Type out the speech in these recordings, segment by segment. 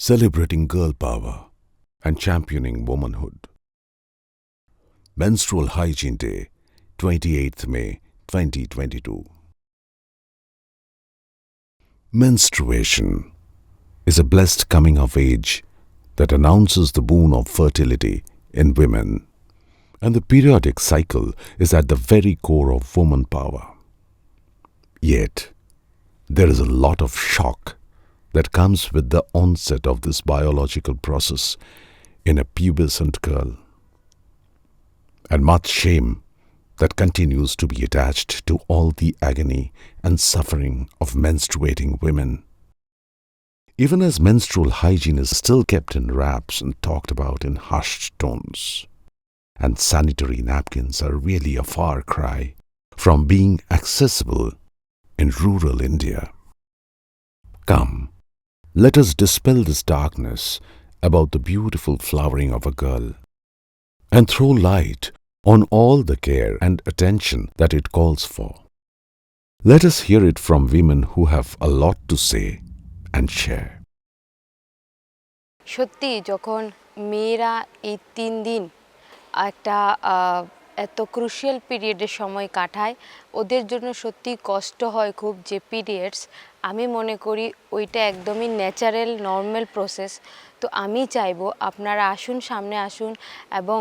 celebrating girl power and championing womanhood. Menstrual Hygiene Day, 28th May 2022. Menstruation is a blessed coming of age that announces the boon of fertility in women, and the periodic cycle is at the very core of woman power. Yet, there is a lot of shock that comes with the onset of this biological process in a pubescent girl, and much shame that continues to be attached to all the agony and suffering of menstruating women. Even as menstrual hygiene is still kept in wraps and talked about in hushed tones, and sanitary napkins are really a far cry from being accessible in rural India. Come, let us dispel this darkness about the beautiful flowering of a girl and throw light on all the care and attention that it calls for. Let us hear it from women who have a lot to say and share. সত্যি যখন মেয়েরা এই 3 দিন একটা এত crucial পিরিয়ডের সময় কাটায়, ওদের জন্য সত্যি কষ্ট হয় খুব যে পিরিয়ডস। আমি মনে করি ওইটা একদমই ন্যাচারাল নর্মাল প্রসেস। তো আমি চাইবো আপনারা আসুন, সামনে আসুন এবং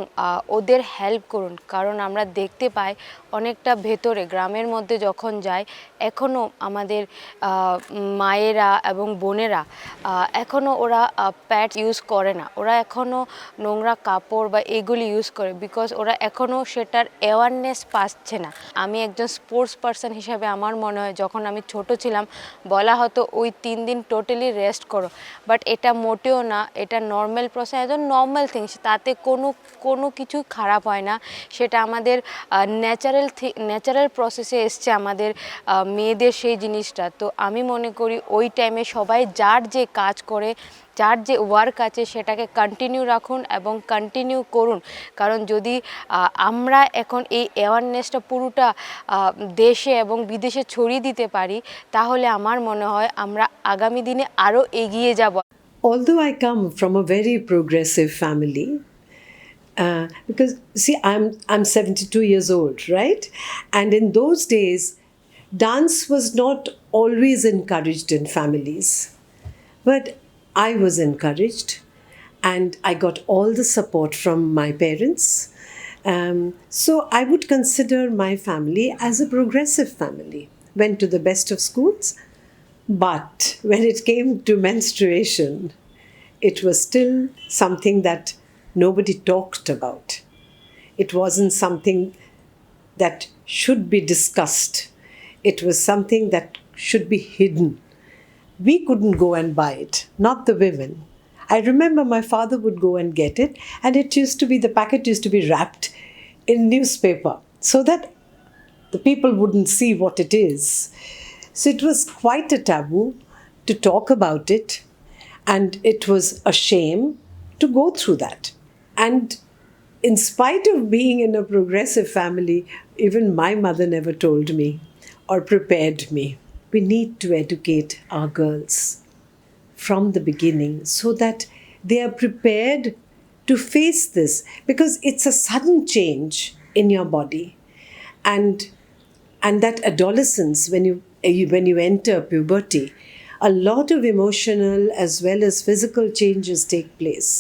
ওদের হেল্প করুন, কারণ আমরা দেখতে পাই অনেকটা ভেতরে গ্রামের মধ্যে যখন যাই, এখনও আমাদের মায়েরা এবং বোনেরা এখনও ওরা প্যাড ইউজ করে না, ওরা এখনও নোংরা কাপড় বা এগুলি ইউজ করে, বিকজ ওরা এখনও সেটার অ্যাওয়ারনেস পাচ্ছে না। আমি একজন স্পোর্টস পারসন হিসাবে আমার মনে হয় যখন আমি ছোট ছিলাম বলা হতো ওই 3 দিন টোটালি রেস্ট করো, বাট এটা মোটেও না, এটা নর্মাল প্রসেস, একদম নর্মাল থিংস, তাতে কোনো কিছু খারাপ হয় না। সেটা আমাদের ন্যাচারাল প্রসেসে এসছে আমাদের মেয়েদের সেই জিনিসটা। তো আমি মনে করি ওই টাইমে সবাই যার যে কাজ করে, যার যে ওয়ার্ক আছে সেটাকে কন্টিনিউ রাখুন এবং কন্টিনিউ করুন, কারণ যদি আমরা এখন এই অ্যাওয়ারনেসটা পুরোটা দেশে এবং বিদেশে ছড়িয়ে দিতে পারি, তাহলে আমার মনে হয় আমরা আগামী দিনে আরও এগিয়ে যাব। Although I come from a very progressive family, because see, I'm 72 years old, right? And in those days, dance was not always encouraged in families, but I was encouraged, and I got all the support from my parents. So I would consider my family as a progressive family. Went to the best of schools, but when it came to menstruation, it was still something that nobody talked about. It wasn't something that should be discussed. It was something that should be hidden. We couldn't go and buy it, not the women. I remember my father would go and get it, and the packet used to be wrapped in newspaper so that the people wouldn't see what it is. So it was quite a taboo to talk about it, and it was a shame to go through that. And in spite of being in a progressive family, even my mother never told me or prepared me. We need to educate our girls from the beginning so that they are prepared to face this, because it's a sudden change in your body. And that adolescence, when you enter puberty, a lot of emotional as well as physical changes take place.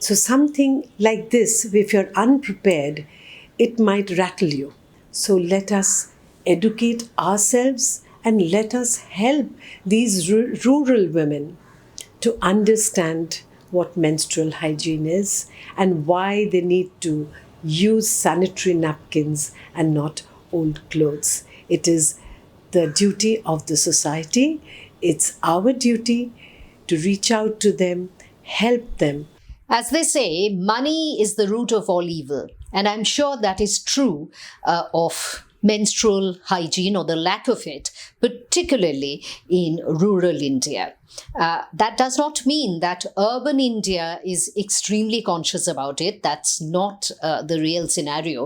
So something like this, if you're unprepared, it might rattle you. So let us educate ourselves and let us help these rural women to understand what menstrual hygiene is and why they need to use sanitary napkins and not old clothes. It is the duty of the society. It's our duty to reach out to them, help them. As they say, money is the root of all evil. And I'm sure that is true of menstrual hygiene or the lack of it, particularly in rural India. That does not mean that urban India is extremely conscious about it. That's not the real scenario.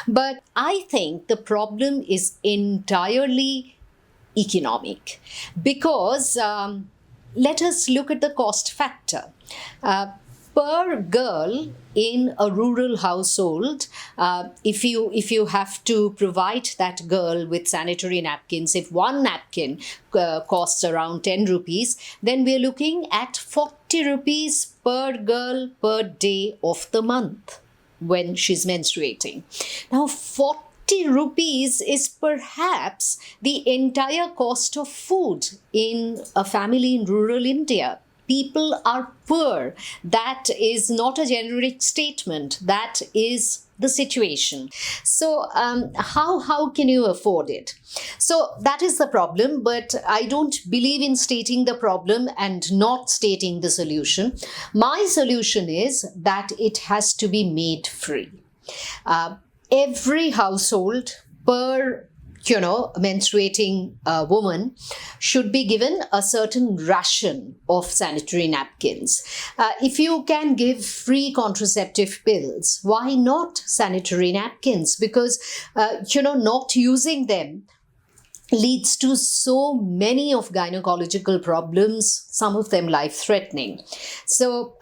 But I think the problem is entirely economic, because let us look at the cost factor. Per girl in a rural household, if you have to provide that girl with sanitary napkins, if one napkin costs around 10 rupees, then we're looking at 40 rupees per girl per day of the month when she's menstruating. Now, 40 rupees is perhaps the entire cost of food in a family in rural India. People are poor. That is not a generic statement. That is the situation. So how can you afford it? So that is the problem, but I don't believe in stating the problem and not stating the solution. My solution is that it has to be made free. Every household per menstruating woman should be given a certain ration of sanitary napkins. If you can give free contraceptive pills, why not sanitary napkins? Because, not using them leads to so many of gynecological problems, some of them life-threatening. So,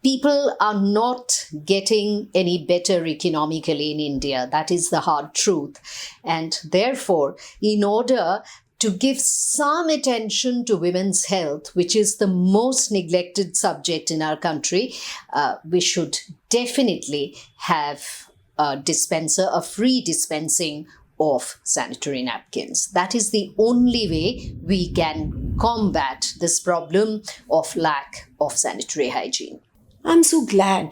people are not getting any better economically in India. That is the hard truth. And therefore, in order to give some attention to women's health, which is the most neglected subject in our country, we should definitely have a free dispensing of sanitary napkins. That is the only way we can combat this problem of lack of sanitary hygiene. I'm so glad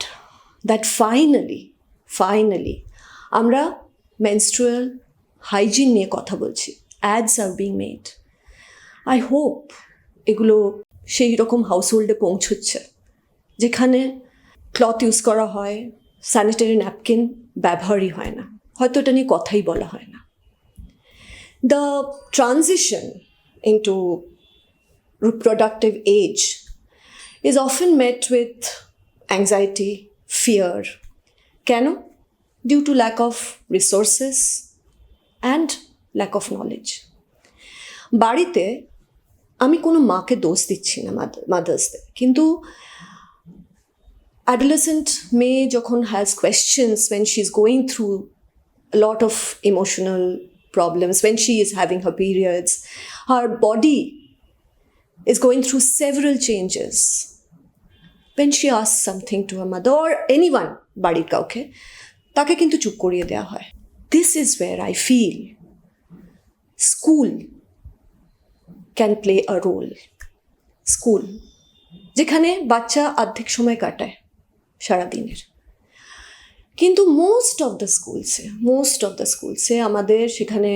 that finally, আমরা menstrual hygiene নিয়ে কথা বলছি. Ads are being made. I hope এগুলো সেই রকম হাউসহোল্ডে পৌঁছচ্ছে যেখানে cloth use করা হয়, স্যানিটারি ন্যাপকিন ব্যবহারই হয় না, হয়তো এটা নিয়ে কথাই বলা হয় না. The transition into reproductive age is often met with anxiety, fear. কেন? Due to lack of resources and lack of knowledge. বাড়িতে আমি কোনো মাকে দোষ দিচ্ছি না, মাদার্সদের, কিন্তু adolescent মেয়ে যখন has questions when she's going through a lot of emotional problems, when she is having her periods, her body is going through several changes. When she asks something to her mother or anyone, বাড়ির কাউকে, তাকে কিন্তু চুপ করিয়ে দেওয়া হয়. This is where I feel school can play a role. School, যেখানে বাচ্চা অর্ধেক সময় কাটায় সারাদিনের, কিন্তু মোস্ট অফ দ্য স্কুলসে আমাদের সেখানে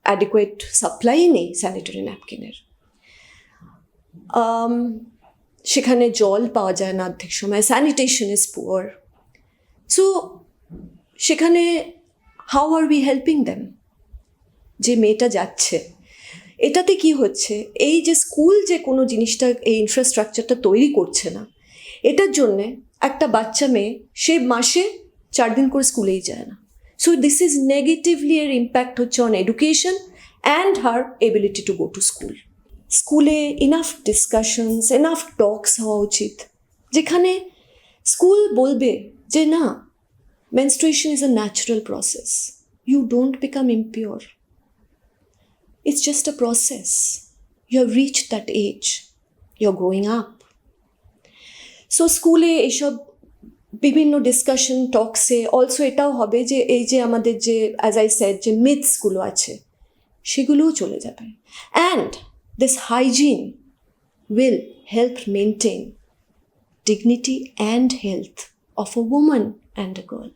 অ্যাডিকুয়েট সাপ্লাই নেই স্যানিটারি ন্যাপকিনের. সেখানে জল পাওয়া যায় না অর্ধেক সময়, স্যানিটেশন ইজ পুয়ার. সো সেখানে how are we helping them? যে মেয়েটা যাচ্ছে, এটাতে কি হচ্ছে, এই যে স্কুল যে কোনো জিনিসটা, এই ইনফ্রাস্ট্রাকচারটা তৈরি করছে না, এটার জন্যে একটা বাচ্চা মেয়ে সে মাসে 4 দিন করে স্কুলেই যায় না. সো দিস ইজ নেগেটিভলি এর ইম্প্যাক্ট হচ্ছে on education and her ability to go to school. স্কুলে ইনাফ ডিসকাশনস, ইনাফ টকস হওয়া উচিত, যেখানে স্কুল বলবে যে না, menstruation is a natural process. You don't become impure. It's just a process. You have reached that age. You're growing up. So স্কুলে এইসব বিভিন্ন ডিসকাশন টকসে অলসো এটাও হবে যে এই যে আমাদের যে অ্যাজ আই সেড যে মিথসগুলো আছে সেগুলোও চলে যাবে. And this hygiene will help maintain dignity and health of a woman and a girl.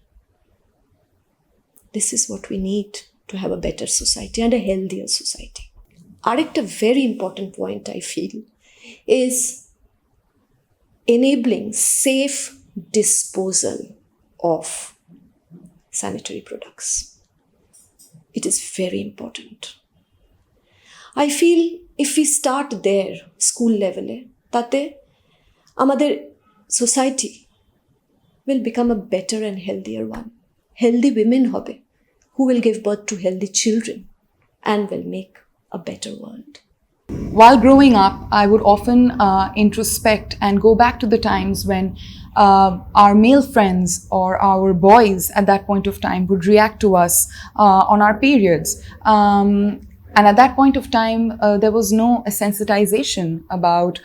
This is what we need to have a better society and a healthier society. Arekta very important point I feel is enabling safe disposal of sanitary products. It is very important. I feel if we start there, school level, tate amader society will become a better and healthier one. Healthy women hobe who will give birth to healthy children and will make a better world. while growing up, I would often introspect and go back to the times when our male friends or our boys at that point of time would react to us on our periods. And at that point of time, there was no sensitization about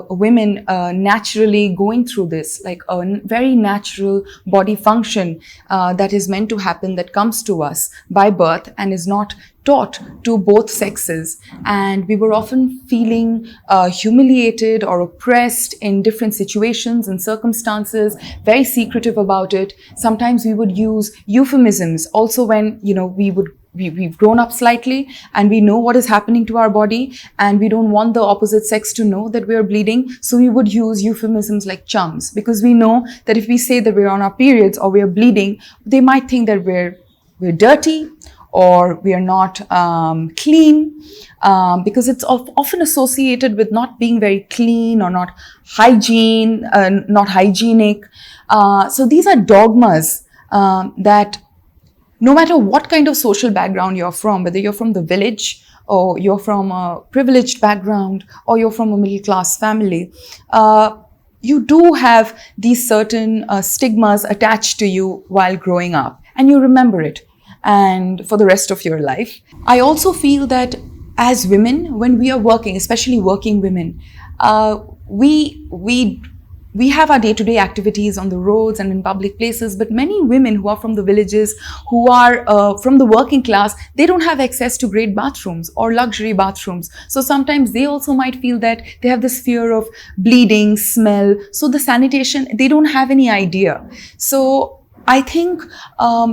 women naturally going through this, like a very natural body function that is meant to happen, that comes to us by birth and is not taught to both sexes. And we were often feeling humiliated or oppressed in different situations and circumstances, very secretive about it. Sometimes we would use euphemisms also when, we've grown up slightly and we know what is happening to our body and we don't want the opposite sex to know that we're bleeding. So we would use euphemisms like chums, because we know that if we say that we're on our periods or we're bleeding, they might think that we're dirty or we are not clean, because it's often associated with not being very clean or not hygienic. So these are dogmas that no matter what kind of social background you're from, whether you're from the village or you're from a privileged background or you're from a middle class family, you do have these certain stigmas attached to you while growing up, and you remember it and for the rest of your life. I also feel that as women, when we are working, especially working women, we have our day-to-day activities on the roads and in public places, but many women who are from the villages, who are from the working class, they don't have access to great bathrooms or luxury bathrooms. So sometimes they also might feel that they have this fear of bleeding, smell. So the sanitation, they don't have any idea. So I think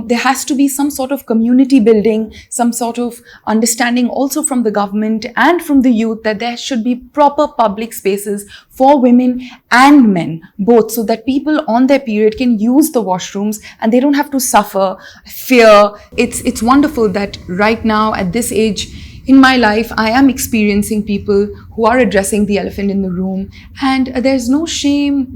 there has to be some sort of community building, some sort of understanding also from the government and from the youth that there should be proper public spaces for women and men, both, so that people on their period can use the washrooms and they don't have to suffer fear. It's wonderful that right now at this age in my life, I am experiencing people who are addressing the elephant in the room, and there's no shame,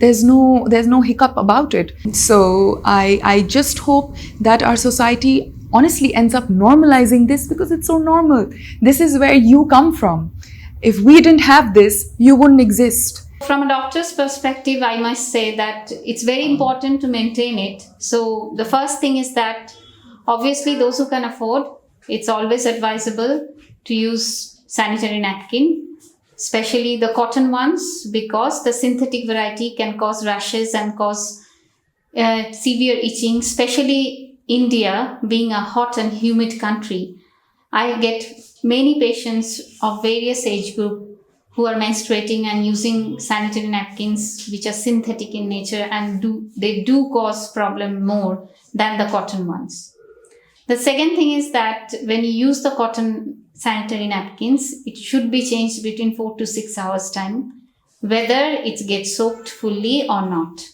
there's no hiccup about it. So I just hope that our society honestly ends up normalizing this, because it's so normal. This is where you come from. If we didn't have this, you wouldn't exist. From a doctor's perspective, I must say that it's very important to maintain it. So the first thing is that obviously those who can afford, it's always advisable to use sanitary napkin, especially the cotton ones, because the synthetic variety can cause rashes and cause severe itching, especially India being a hot and humid country. I get many patients of various age group who are menstruating and using sanitary napkins which are synthetic in nature, and they do cause problem more than the cotton ones. The second thing is that when you use the cotton sanitary napkins, it should be changed between 4 to 6 hours time, whether it gets soaked fully or not,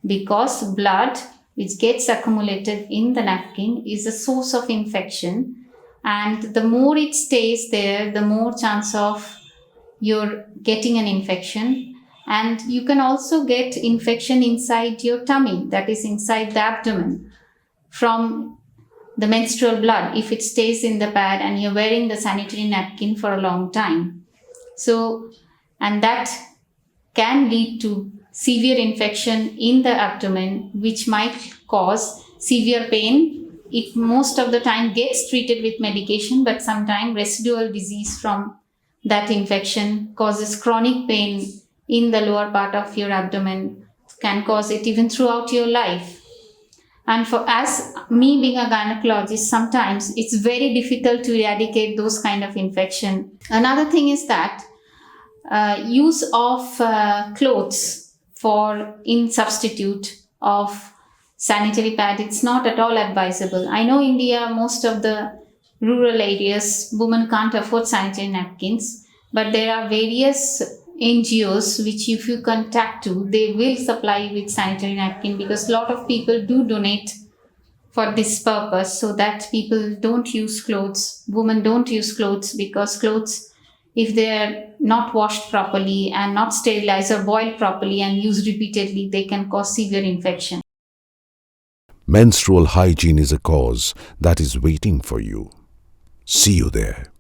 because blood which gets accumulated in the napkin is a source of infection, and the more it stays there, the more chance of you're getting an infection. And you can also get infection inside your tummy, that is inside the abdomen, from the menstrual blood if it stays in the pad and you're wearing the sanitary napkin for a long time. So, and that can lead to severe infection in the abdomen, which might cause severe pain. It most of the time gets treated with medication, but sometimes residual disease from that infection causes chronic pain in the lower part of your abdomen, can cause it even throughout your life. And as me being a gynecologist, sometimes it's very difficult to eradicate those kind of infection. Another thing is that use of clothes in substitute of sanitary pad, it's not at all advisable. I know India, most of the rural areas, women can't afford sanitary napkins, but there are various NGOs which if you contact to, they will supply you with sanitary napkin, because a lot of people do donate for this purpose, so that people don't use clothes, women don't use clothes, because clothes, if they're not washed properly and not sterilized or boiled properly and used repeatedly, they can cause severe infection. Menstrual hygiene is a cause that is waiting for you. See you there.